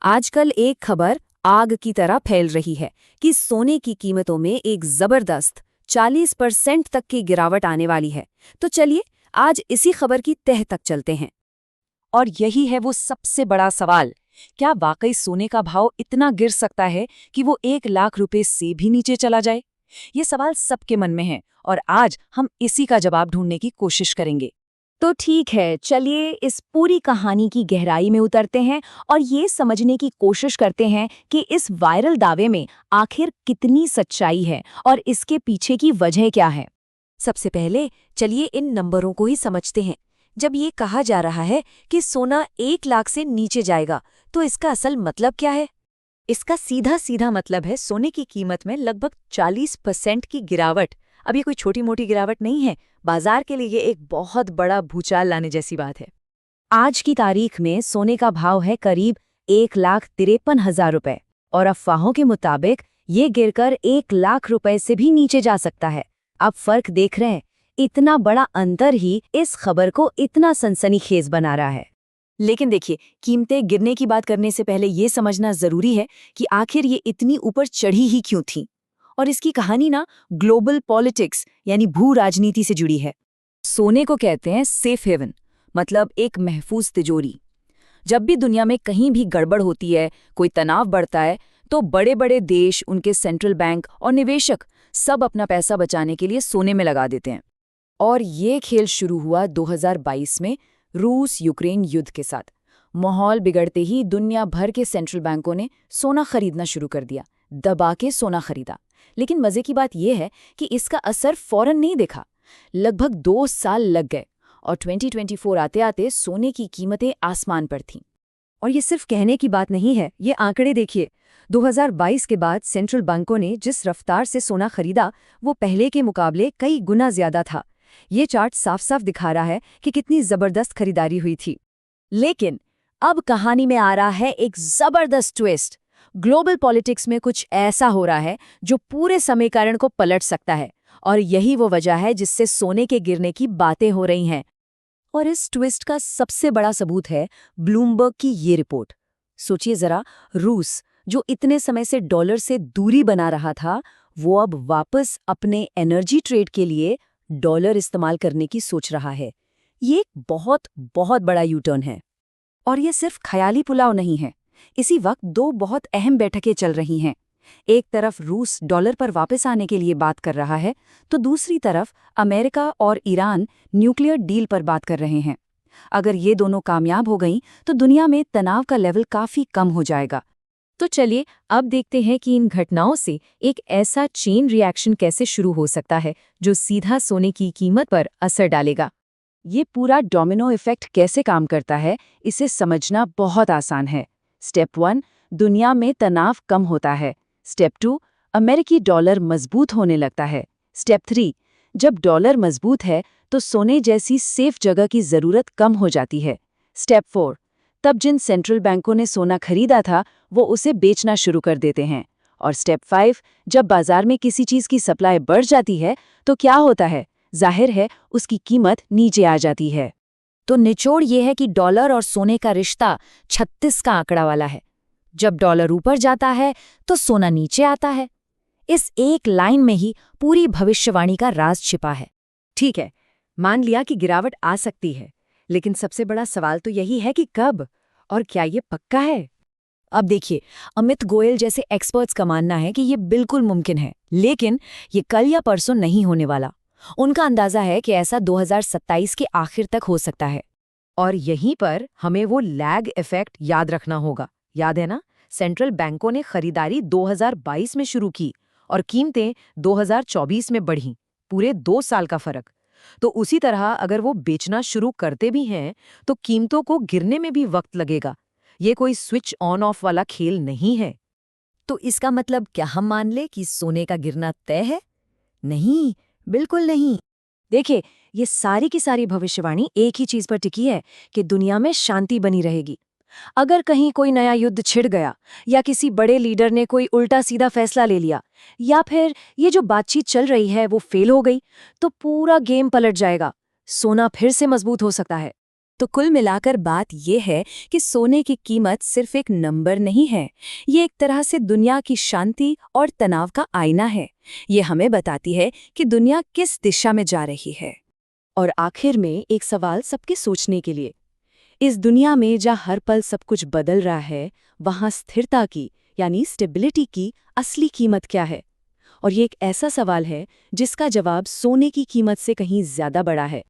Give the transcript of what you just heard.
आजकल एक खबर आग की तरह फैल रही है कि सोने की कीमतों में एक जबरदस्त 40% तक की गिरावट आने वाली है। तो चलिए आज इसी खबर की तह तक चलते हैं। और यही है वो सबसे बड़ा सवाल। क्या वाकई सोने का भाव इतना गिर सकता है कि वो 1 लाख रुपए से भी नीचे चला जाए? ये सवाल सबके मन में है और आज हम इसी का जवाब ढूंढने की कोशिश करेंगे। तो ठीक है, चलिए इस पूरी कहानी की गहराई में उतरते हैं और ये समझने की कोशिश करते हैं कि इस वायरल दावे में आखिर कितनी सच्चाई है और इसके पीछे की वजह क्या है। सबसे पहले चलिए इन नंबरों को ही समझते हैं। जब ये कहा जा रहा है कि सोना 1 लाख से नीचे जाएगा, तो इसका असल मतलब क्या है? इसका सीधा सीधा मतलब है सोने की कीमत में लगभग 40% की गिरावट। अब ये कोई छोटी मोटी गिरावट नहीं है, बाजार के लिए ये एक बहुत बड़ा भूचाल लाने जैसी बात है। आज की तारीख में सोने का भाव है करीब 1,53,000 रुपए और अफवाहों के मुताबिक ये गिरकर 1 लाख रुपए से भी नीचे जा सकता है। आप फर्क देख रहे हैं? इतना बड़ा अंतर ही इस खबर को इतना सनसनीखेज बना रहा है। लेकिन देखिए, कीमतें गिरने की बात करने से पहले ये समझना जरूरी है कि आखिर ये इतनी ऊपर चढ़ी ही क्यों थी। और इसकी कहानी ना ग्लोबल पॉलिटिक्स यानी भू राजनीति से जुड़ी है। सोने को कहते हैं सेफ हेवन, मतलब एक महफूज तिजोरी। जब भी दुनिया में कहीं भी गड़बड़ होती है, कोई तनाव बढ़ता है, तो बड़े बड़े देश, उनके सेंट्रल बैंक और निवेशक सब अपना पैसा बचाने के लिए सोने में लगा देते हैं। और ये खेल शुरू हुआ 2022 में रूस यूक्रेन युद्ध के साथ। माहौल बिगड़ते ही दुनिया भर के सेंट्रल बैंकों ने सोना खरीदना शुरू कर दिया, दबा के सोना खरीदा। लेकिन मजे की बात यह है कि इसका असर फौरन नहीं दिखा। लगभग 2 साल लग गए और 2024 आते आते सोने की कीमतें आसमान पर थीं। और ये सिर्फ कहने की बात नहीं है, ये आंकड़े देखिए। 2022 के बाद सेंट्रल बैंकों ने जिस रफ्तार से सोना खरीदा, वो पहले के मुकाबले कई गुना ज्यादा था। ये चार्ट साफ साफ दिखा रहा है कि कितनी जबरदस्त खरीदारी हुई थी। लेकिन अब कहानी में आ रहा है एक जबरदस्त ट्विस्ट। ग्लोबल पॉलिटिक्स में कुछ ऐसा हो रहा है जो पूरे समीकरण को पलट सकता है, और यही वो वजह है जिससे सोने के गिरने की बातें हो रही हैं। और इस ट्विस्ट का सबसे बड़ा सबूत है ब्लूमबर्ग की ये रिपोर्ट। सोचिए जरा, रूस जो इतने समय से डॉलर से दूरी बना रहा था, वो अब वापस अपने एनर्जी ट्रेड के लिए डॉलर इस्तेमाल करने की सोच रहा है। ये एक बहुत बहुत बड़ा यूटर्न है। और ये सिर्फ ख्याली पुलाव नहीं है। इसी वक्त 2 बहुत अहम बैठकें चल रही हैं। एक तरफ रूस डॉलर पर वापस आने के लिए बात कर रहा है, तो दूसरी तरफ अमेरिका और ईरान न्यूक्लियर डील पर बात कर रहे हैं। अगर ये दोनों कामयाब हो गईं, तो दुनिया में तनाव का लेवल काफी कम हो जाएगा। तो चलिए अब देखते हैं कि इन घटनाओं से एक ऐसा चेन रिएक्शन कैसे शुरू हो सकता है जो सीधा सोने की कीमत पर असर डालेगा। ये पूरा डोमिनो इफेक्ट कैसे काम करता है, इसे समझना बहुत आसान है। स्टेप 1, दुनिया में तनाव कम होता है। स्टेप 2, अमेरिकी डॉलर मजबूत होने लगता है। स्टेप 3, जब डॉलर मजबूत है तो सोने जैसी सेफ जगह की जरूरत कम हो जाती है। स्टेप 4, तब जिन सेंट्रल बैंकों ने सोना खरीदा था वो उसे बेचना शुरू कर देते हैं। और स्टेप 5, जब बाजार में किसी चीज की सप्लाई बढ़ जाती है तो क्या होता है? जाहिर है उसकी कीमत नीचे आ जाती है। तो निचोड़ ये है कि डॉलर और सोने का रिश्ता 36 का आंकड़ा वाला है। जब डॉलर ऊपर जाता है तो सोना नीचे आता है। इस एक लाइन में ही पूरी भविष्यवाणी का राज छिपा है। ठीक है, मान लिया कि गिरावट आ सकती है, लेकिन सबसे बड़ा सवाल तो यही है कि कब और क्या ये पक्का है? अब देखिए, अमित गोयल जैसे एक्सपर्ट्स का मानना है कि ये बिल्कुल मुमकिन है, लेकिन ये कल या परसों नहीं होने वाला। उनका अंदाजा है कि ऐसा 2027 के आखिर तक हो सकता है। और यहीं पर हमें वो लैग इफेक्ट याद रखना होगा। याद है ना, सेंट्रल बैंकों ने खरीदारी 2022 में शुरू की और कीमतें 2024 में बढ़ीं। पूरे 2 साल का फर्क। तो उसी तरह अगर वो बेचना शुरू करते भी हैं, तो कीमतों को गिरने में भी वक्त लगेगा। ये कोई स्विच ऑन ऑफ वाला खेल नहीं है। तो इसका मतलब क्या हम मान ले कि सोने का गिरना तय है? नहीं, बिल्कुल नहीं। देखिए, ये सारी की सारी भविष्यवाणी एक ही चीज पर टिकी है कि दुनिया में शांति बनी रहेगी। अगर कहीं कोई नया युद्ध छिड़ गया, या किसी बड़े लीडर ने कोई उल्टा सीधा फैसला ले लिया, या फिर ये जो बातचीत चल रही है वो फेल हो गई, तो पूरा गेम पलट जाएगा। सोना फिर से मजबूत हो सकता है। तो कुल मिलाकर बात ये है कि सोने की कीमत सिर्फ एक नंबर नहीं है, ये एक तरह से दुनिया की शांति और तनाव का आईना है। ये हमें बताती है कि दुनिया किस दिशा में जा रही है। और आखिर में एक सवाल सबके सोचने के लिए, इस दुनिया में जहाँ हर पल सब कुछ बदल रहा है, वहाँ स्थिरता की यानी स्टेबिलिटी की असली कीमत क्या है? और ये एक ऐसा सवाल है जिसका जवाब सोने की कीमत से कहीं ज्यादा बड़ा है।